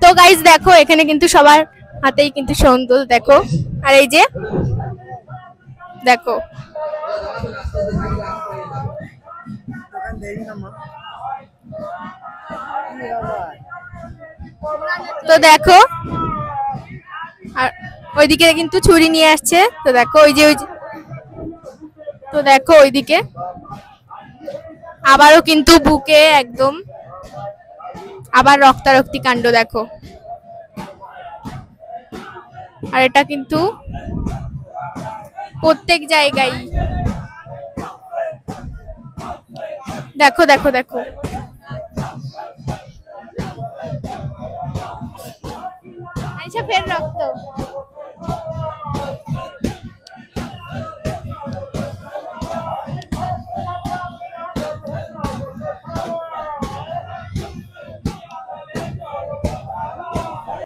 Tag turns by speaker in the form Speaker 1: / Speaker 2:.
Speaker 1: তো গাইস দেখো এখানে কিন্তু সবার হাতেই কিন্তু সৌন্দল দেখো, আর এই যে দেখো তো দেখো, আর ওইদিকে কিন্তু ছুরি নিয়ে আসছে। তো দেখো ওই যে তো দেখো ওইদিকে আবারও কিন্তু বুকে একদম আবার রক্তারক্তি কাণ্ড দেখো। আর এটা কিন্তু প্রত্যেক জায়গায় দেখো দেখো দেখো। আচ্ছা ফের রক্ত।